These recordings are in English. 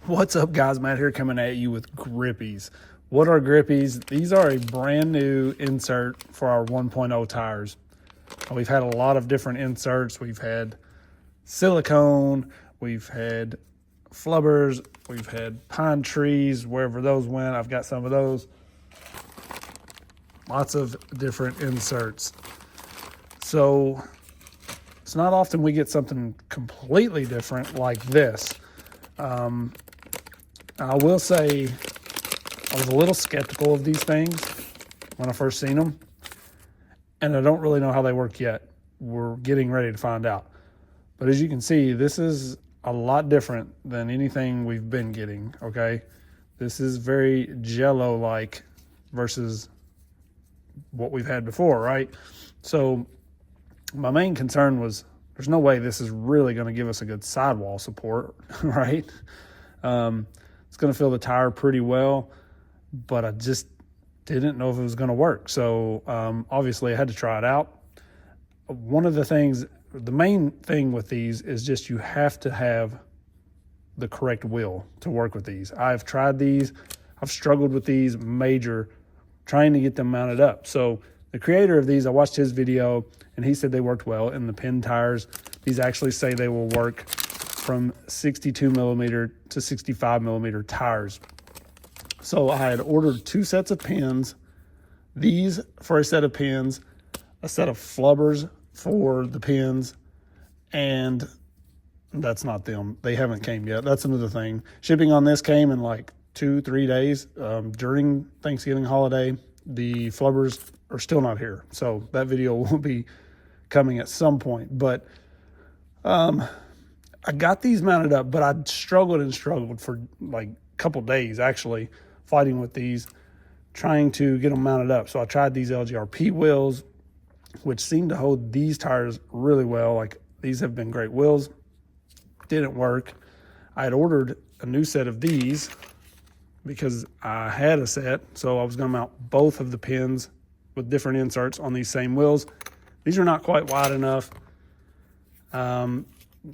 What's up, guys? Matt here coming at you with Grippies. What are Grippies? These are a brand new insert for our 1.0 tires. We've had a lot of different inserts. We've had silicone, we've had flubbers, we've had pine trees, wherever those went. I've got some of those. Lots of different inserts. So it's not often we get something completely different like this. I will say I was a little skeptical of these things when I first seen them, and I don't really know how they work yet. We're getting ready to find out. But as you can see, this is a lot different than anything we've been getting, okay? This is very Jello-like versus what we've had before, right? So my main concern was there's no way this is really going to give us a good sidewall support, right? It's going to fill the tire pretty well, but I just didn't know if it was going to work. So obviously I had to try it out. One of the things, the main thing with these is just you have to have the correct wheel to work with these. I've tried these. I've struggled with these major trying to get them mounted up. So the creator of these, I watched his video and he said they worked well in the pin tires. These actually say they will work from 62 millimeter to 65 millimeter tires. So I had ordered 2 sets of pins, these for a set of pins, a set of flubbers for the pins, and that's not them. They haven't came yet. That's another thing. Shipping on this came in like 2-3 days during Thanksgiving holiday. The flubbers are still not here. So that video will be coming at some point. But I got these mounted up, but I struggled for like a couple days actually fighting with these, trying to get them mounted up. So I tried these LGRP wheels, which seem to hold these tires really well. Like these have been great wheels. Didn't work. I had ordered a new set of these because I had a set. So I was going to mount both of the pins with different inserts on these same wheels. These are not quite wide enough.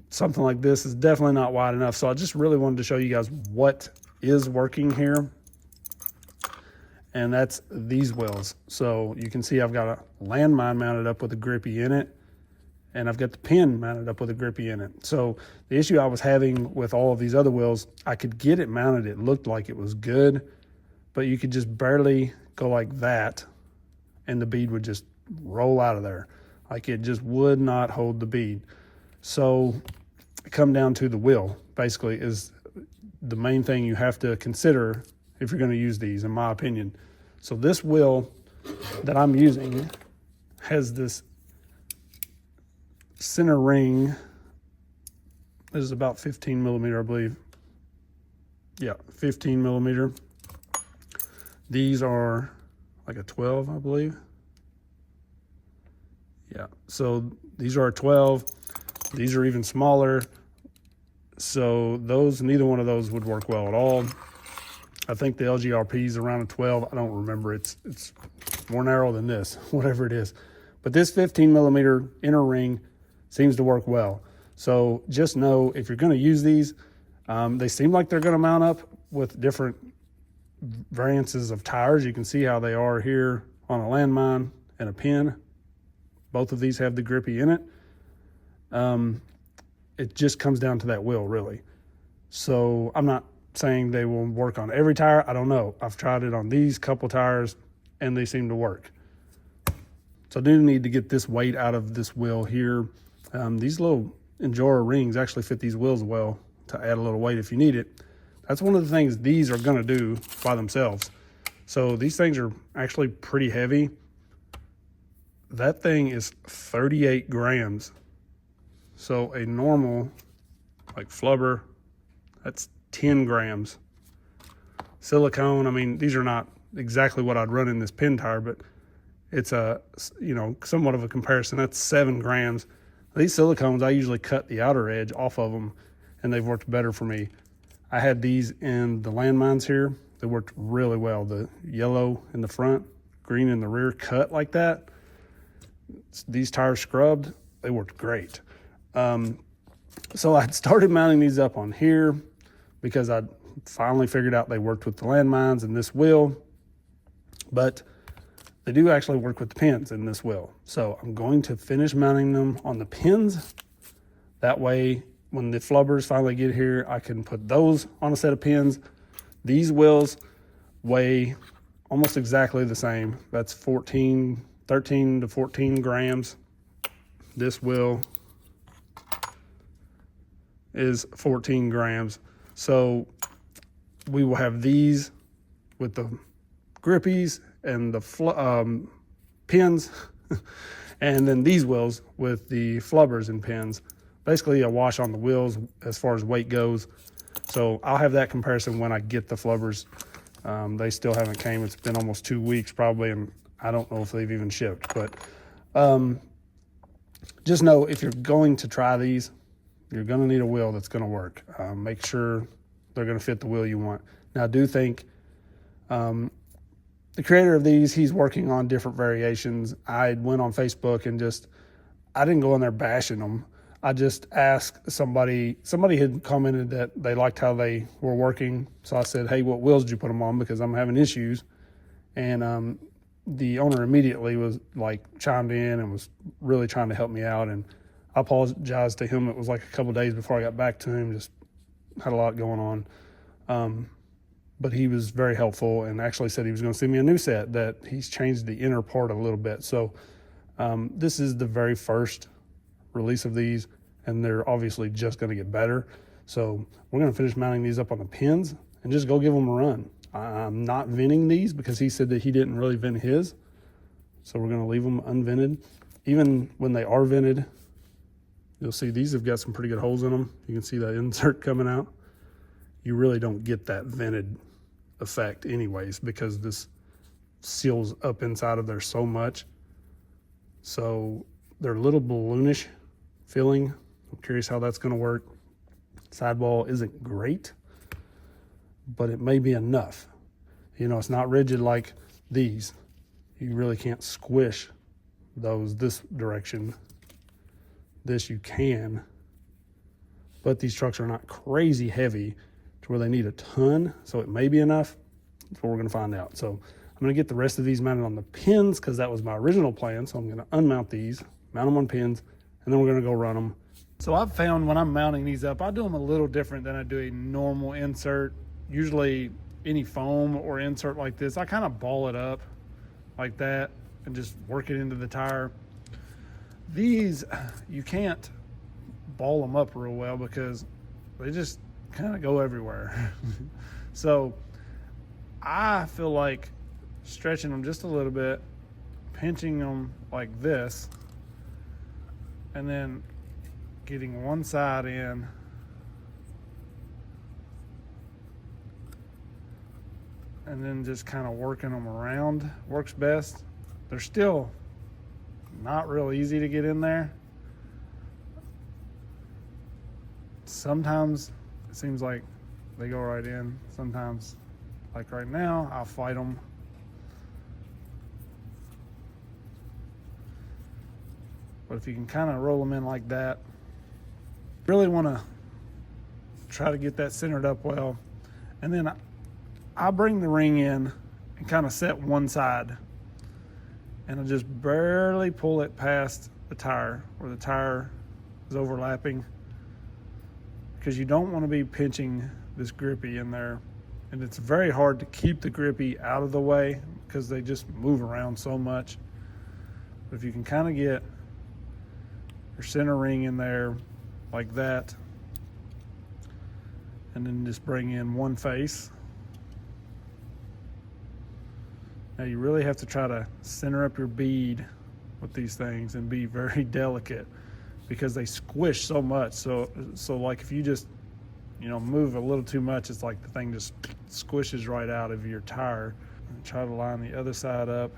Something like this is definitely not wide enough. So I just really wanted to show you guys what is working here. And that's these wheels. So you can see I've got a landmine mounted up with a grippy in it, and I've got the pin mounted up with a grippy in it. So the issue I was having with all of these other wheels, I could get it mounted. It looked like it was good, but you could just barely go like that and the bead would just roll out of there. Like it just would not hold the bead. So come down to the wheel, basically, is the main thing you have to consider if you're going to use these, in my opinion. So this wheel that I'm using has this center ring. This is about 15 millimeter, I believe. Yeah, 15 millimeter. These are like a 12, I believe. Yeah, so these are a 12. These are even smaller. So neither one of those would work well at all. I think the LGRP is around a 12. I don't remember. It's more narrow than this, whatever it is. But this 15 millimeter inner ring seems to work well. So just know if you're going to use these, they seem like they're going to mount up with different variances of tires. You can see how they are here on a landmine and a pin. Both of these have the grippy in it. It just comes down to that wheel, really. So I'm not saying they will work on every tire. I don't know. I've tried it on these couple tires and they seem to work. So I do need to get this weight out of this wheel here. These little Endura rings actually fit these wheels well to add a little weight if you need it. That's one of the things these are going to do by themselves. So these things are actually pretty heavy. That thing is 38 grams. So a normal, like flubber, that's 10 grams. Silicone, I mean, these are not exactly what I'd run in this pin tire, but it's somewhat of a comparison. That's 7 grams. These silicones, I usually cut the outer edge off of them, and they've worked better for me. I had these in the landmines here. They worked really well. The yellow in the front, green in the rear, cut like that. These tires scrubbed, they worked great. So I started mounting these up on here because I finally figured out they worked with the landmines, and this will, but they do actually work with the pins, and this will. So I'm going to finish mounting them on the pins. That way, when the flubbers finally get here, I can put those on a set of pins. These wheels weigh almost exactly the same. That's 13 to 14 grams. This wheel is 14 grams. So we will have these with the grippies and the pins, and then these wheels with the flubbers and pins. Basically a wash on the wheels as far as weight goes. So I'll have that comparison when I get the flubbers. They still haven't came. It's been almost 2 weeks probably, and I don't know if they've even shipped. But just know, if you're going to try these, you're going to need a wheel that's going to work. Make sure they're going to fit the wheel you want. Now, I do think the creator of these, he's working on different variations. I went on Facebook and I didn't go in there bashing them. I just asked somebody had commented that they liked how they were working. So I said, hey, what wheels did you put them on? Because I'm having issues. And the owner immediately was chimed in and was really trying to help me out. And I apologized to him. It was like a couple of days before I got back to him. Just had a lot going on. But he was very helpful and actually said he was going to send me a new set that he's changed the inner part a little bit. So this is the very first release of these, and they're obviously just going to get better. So we're going to finish mounting these up on the pins and just go give them a run. I'm not venting these because he said that he didn't really vent his. So we're going to leave them unvented. Even when they are vented, you'll see these have got some pretty good holes in them. You can see that insert coming out. You really don't get that vented effect anyways because this seals up inside of there so much. So they're a little balloonish feeling. I'm curious how that's going to work. Sidewall isn't great, but it may be enough. You know, it's not rigid like these. You really can't squish those this direction. This you can, but these trucks are not crazy heavy to where they need a ton, so it may be enough. That's what we're going to find out. So I'm going to get the rest of these mounted on the pins because that was my original plan. So I'm going to unmount these, mount them on pins, and then we're going to go run them. So I've found when I'm mounting these up, I do them a little different than I do a normal insert. Usually any foam or insert like this, I kind of ball it up like that and just work it into the tire. These, you can't ball them up real well because they just kind of go everywhere. So I feel like stretching them just a little bit, pinching them like this, and then getting one side in and then just kind of working them around works best. They're still not real easy to get in there. Sometimes it seems like they go right in. Sometimes, like right now, I'll fight them. But if you can kind of roll them in like that, really want to try to get that centered up well. And then I bring the ring in and kind of set one side. And I just barely pull it past the tire where the tire is overlapping, because you don't want to be pinching this grippy in there. And it's very hard to keep the grippy out of the way because they just move around so much. But if you can kind of get your center ring in there like that, and then just bring in one face. Now you really have to try to center up your bead with these things and be very delicate because they squish so much. So like if you just, move a little too much, it's like the thing just squishes right out of your tire. And try to line the other side up.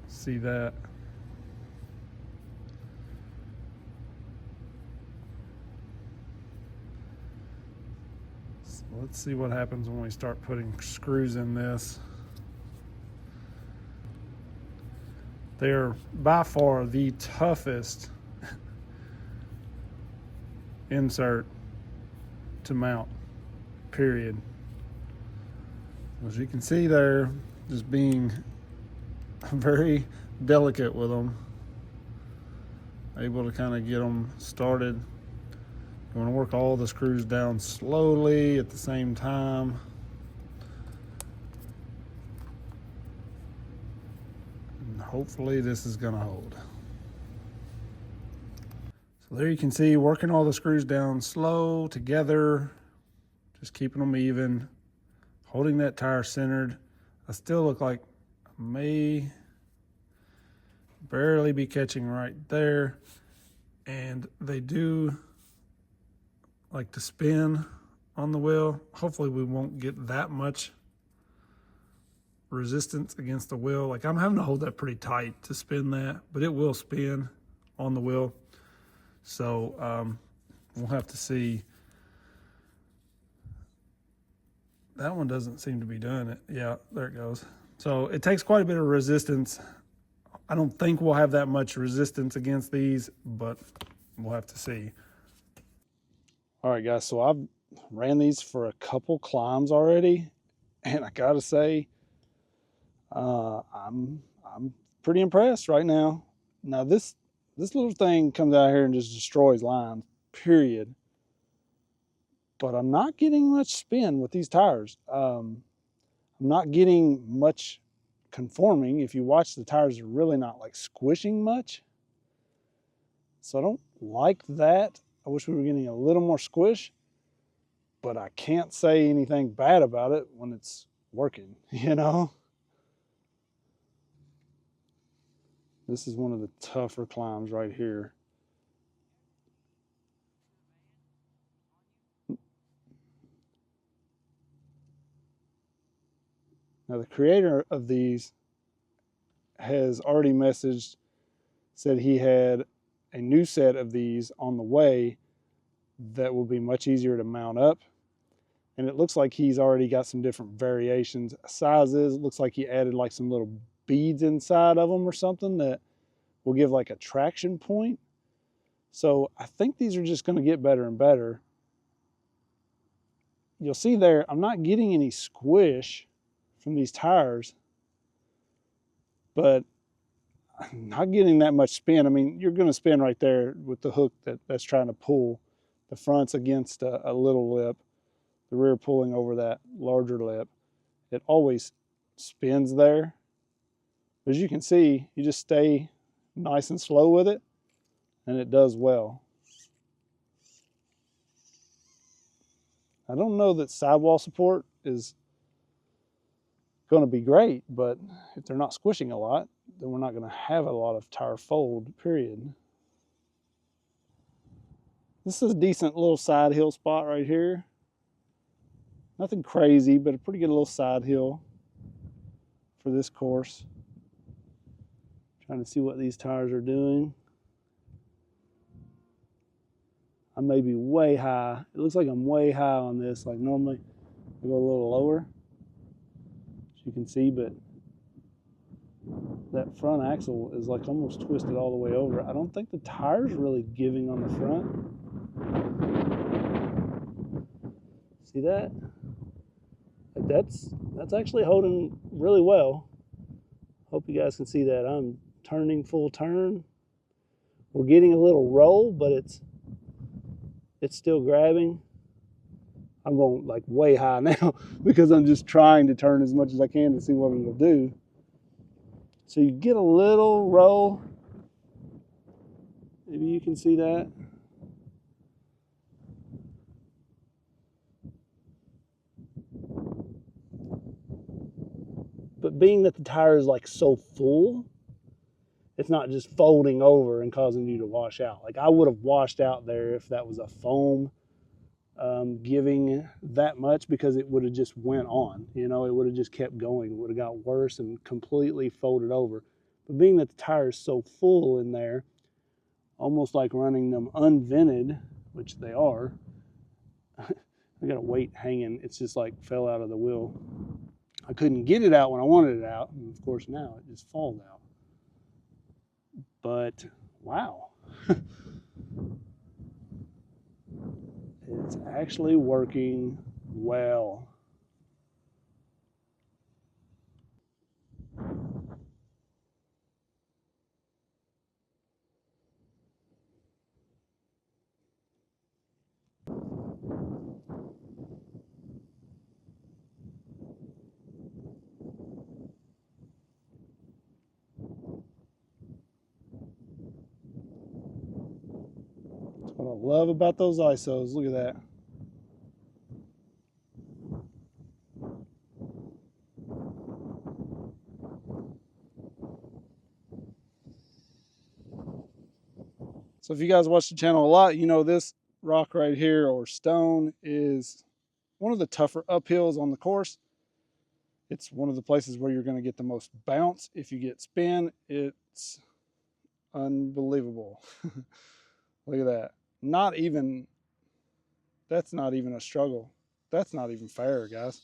See that? So let's see what happens when we start putting screws in this. They're by far the toughest insert to mount, period. As you can see there, just being very delicate with them, able to kind of get them started. You want to work all the screws down slowly at the same time. And hopefully this is going to hold. So there you can see, working all the screws down slow together, just keeping them even, holding that tire centered. I still look like I may barely be catching right there. And they do like to spin on the wheel. Hopefully we won't get that much resistance against the wheel. Like, I'm having to hold that pretty tight to spin that, but it will spin on the wheel. So we'll have to see. That one doesn't seem to be doing it. Yeah, there it goes. So it takes quite a bit of resistance. I don't think we'll have that much resistance against these, but we'll have to see. All right, guys, so I've ran these for a couple climbs already, and I gotta say, I'm pretty impressed right now. Now this little thing comes out here and just destroys lines, period. But I'm not getting much spin with these tires. I'm not getting much conforming. If you watch, the tires are really not like squishing much. So I don't like that. I wish we were getting a little more squish, but I can't say anything bad about it when it's working, you know? This is one of the tougher climbs right here. Now the creator of these has already messaged, said he had a new set of these on the way that will be much easier to mount up. And it looks like he's already got some different variations, sizes. It looks like he added like some little beads inside of them or something that will give like a traction point. So I think these are just going to get better and better. You'll see there, I'm not getting any squish from these tires, but I'm not getting that much spin. I mean, you're going to spin right there with the hook that's trying to pull. The front's against a little lip, the rear pulling over that larger lip. It always spins there. As you can see, you just stay nice and slow with it, and it does well. I don't know that sidewall support is going to be great, but if they're not squishing a lot, then we're not going to have a lot of tire fold, period. This is a decent little side hill spot right here. Nothing crazy, but a pretty good little side hill for this course. Trying to see what these tires are doing. I may be way high. It looks like I'm way high on this. Like normally I go a little lower, as you can see, but that front axle is like almost twisted all the way over. I don't think the tire's really giving on the front. See that? Like that's actually holding really well. Hope you guys can see that. I'm turning full turn. We're getting a little roll, but it's still grabbing. I'm going like way high now because I'm just trying to turn as much as I can to see what it'll do. So you get a little roll. Maybe you can see that. But being that the tire is like so full, it's not just folding over and causing you to wash out. Like I would have washed out there if that was a foam giving that much, because it would have just went on, you know, it would have just kept going. It would have got worse and completely folded over. But being that the tire is so full in there, almost like running them unvented, which they are, I got a weight hanging. It's just like fell out of the wheel. I couldn't get it out when I wanted it out, and of course now it just falls out. But wow. It's actually working well. That's what I love about those ISOs. Look at that. So if you guys watch the channel a lot, you know this rock right here, or stone, is one of the tougher uphills on the course. It's one of the places where you're going to get the most bounce. If you get spin, it's unbelievable. Look at that. That's not even a struggle. That's not even fair, guys.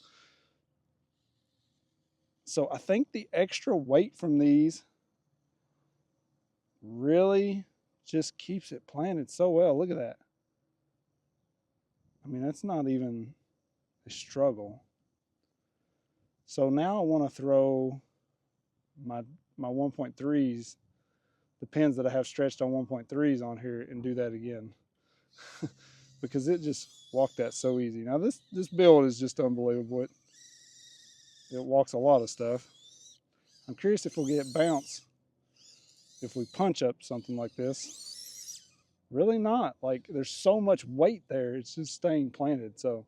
So I think the extra weight from these really just keeps it planted so well. Look at that. I mean, that's not even a struggle. So now I want to throw my 1.3s, the pins that I have stretched on 1.3s on here, and do that again. Because it just walked that so easy. Now this build is just unbelievable. It walks a lot of stuff. I'm curious if we'll get bounce if we punch up something like this. Really not. Like, there's so much weight there, it's just staying planted. So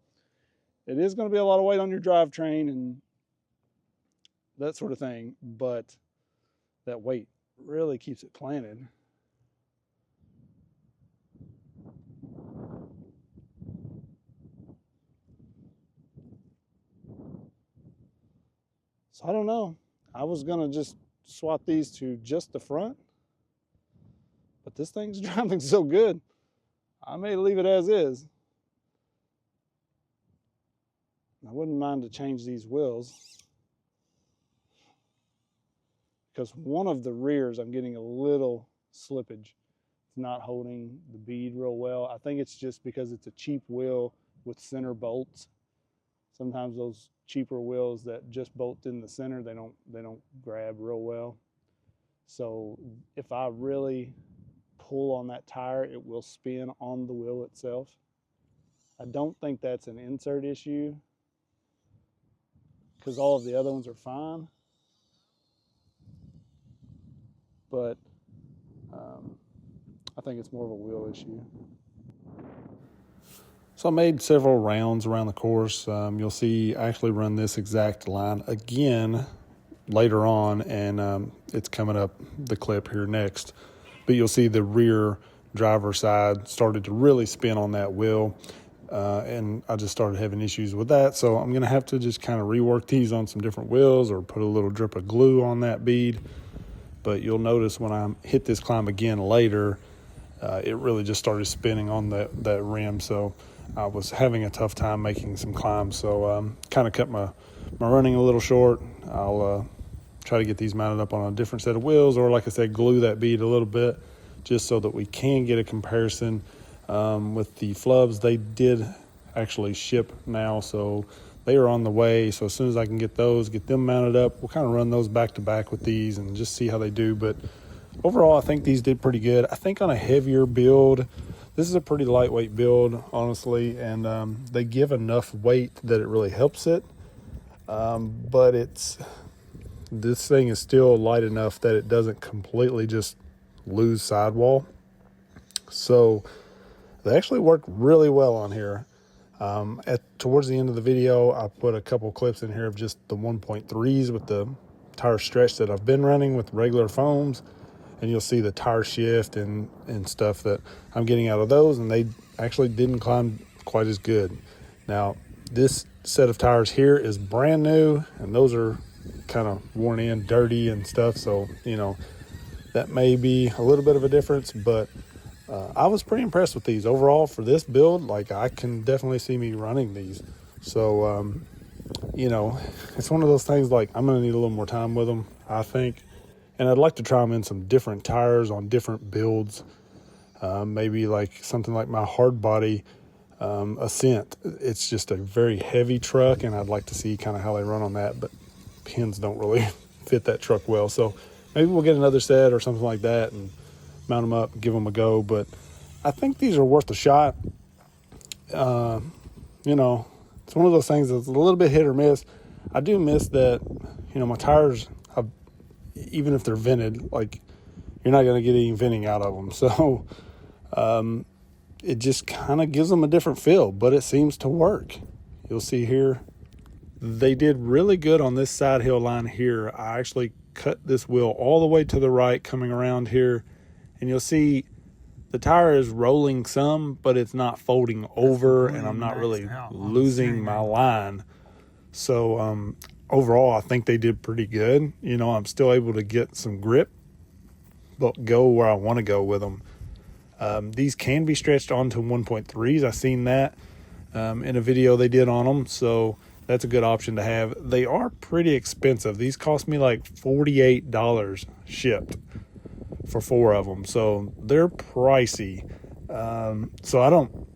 it is going to be a lot of weight on your drivetrain and that sort of thing, but that weight really keeps it planted. So I don't know. I was gonna just swap these to just the front, but this thing's driving so good, I may leave it as is. I wouldn't mind to change these wheels, because one of the rears I'm getting a little slippage. It's not holding the bead real well. I think it's just because it's a cheap wheel with center bolts. Sometimes those cheaper wheels that just bolt in the center, they don't grab real well. So if I really pull on that tire, it will spin on the wheel itself. I don't think that's an insert issue, because all of the other ones are fine. But I think it's more of a wheel issue. So I made several rounds around the course. You'll see I actually run this exact line again later on, and it's coming up the clip here next. But you'll see the rear driver side started to really spin on that wheel, and I just started having issues with that. So I'm going to have to just kind of rework these on some different wheels, or put a little drip of glue on that bead. But you'll notice when I hit this climb again later, it really just started spinning on that rim. So I was having a tough time making some climbs. So kind of cut my running a little short. I'll try to get these mounted up on a different set of wheels, or like I said, glue that bead a little bit, just so that we can get a comparison. With the flubs, they did actually ship now, so they are on the way. So as soon as I can get them mounted up, we'll kind of run those back to back with these and just see how they do. But overall, I think these did pretty good. I think on a heavier build, this is a pretty lightweight build, honestly, and they give enough weight that it really helps it. But this thing is still light enough that it doesn't completely just lose sidewall. So they actually work really well on here. Towards the end of the video, I put a couple clips in here of just the 1.3s with the tire stretch that I've been running with regular foams, and you'll see the tire shift and stuff that I'm getting out of those, and they actually didn't climb quite as good. Now, this set of tires here is brand new, and those are kind of worn in, dirty and stuff, so that may be a little bit of a difference, but I was pretty impressed with these overall for this build. Like, I can definitely see me running these. So, it's one of those things, like, I'm going to need a little more time with them, I think. And I'd like to try them in some different tires on different builds. Maybe like something like my hard body Ascent. It's just a very heavy truck, and I'd like to see kind of how they run on that, but pins don't really fit that truck well. So maybe we'll get another set or something like that and mount them up and give them a go. But I think these are worth a shot. You know, it's one of those things that's a little bit hit or miss. I do miss that, you know, my tires, even if they're vented, like, you're not going to get any venting out of them. So it just kind of gives them a different feel, but it seems to work. You'll see here, they did really good on this side hill line here. I actually cut this wheel all the way to the right coming around here, and you'll see the tire is rolling some, but it's not folding over, and I'm not really losing my line. So overall, I think they did pretty good. You know, I'm still able to get some grip, but go where I want to go with them. These can be stretched onto 1.3s. I've seen that in a video they did on them, so that's a good option to have. They are pretty expensive. These cost me like $48 shipped for 4 of them, so they're pricey. So I don't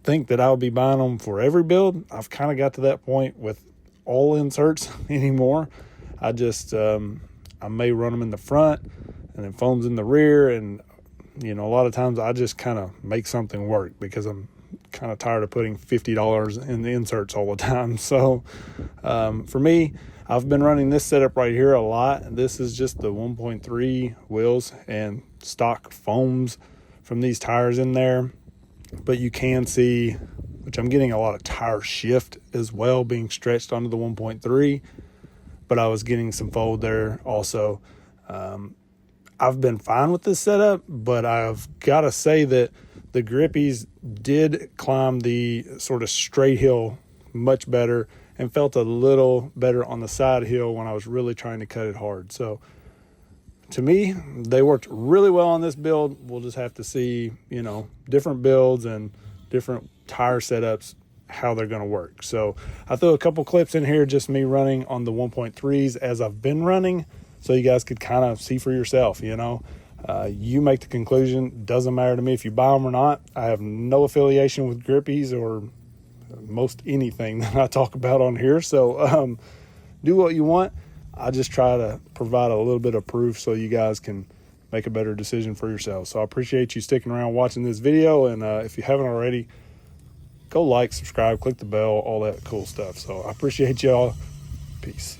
think that I'll be buying them for every build. I've kind of got to that point with all inserts anymore. I just I may run them in the front and then foams in the rear, and you know, a lot of times I just kind of make something work because I'm kind of tired of putting $50 in the inserts all the time. So for me, I've been running this setup right here a lot. This is just the 1.3 wheels and stock foams from these tires in there. But you can see, which I'm getting a lot of tire shift as well being stretched onto the 1.3, but I was getting some fold there also. I've been fine with this setup, but I've got to say that the Grippies did climb the sort of straight hill much better and felt a little better on the side hill when I was really trying to cut it hard. So to me, they worked really well on this build. We'll just have to see, you know, different builds and different tire setups, how they're going to work. So I threw a couple clips in here, just me running on the 1.3s as I've been running, so you guys could kind of see for yourself, you know. You make the conclusion. Doesn't matter to me if you buy them or not. I have no affiliation with Grippies or most anything that I talk about on here. So do what you want. I just try to provide a little bit of proof so you guys can make a better decision for yourselves. So I appreciate you sticking around watching this video. And if you haven't already, go like, subscribe, click the bell, all that cool stuff. So I appreciate y'all. Peace.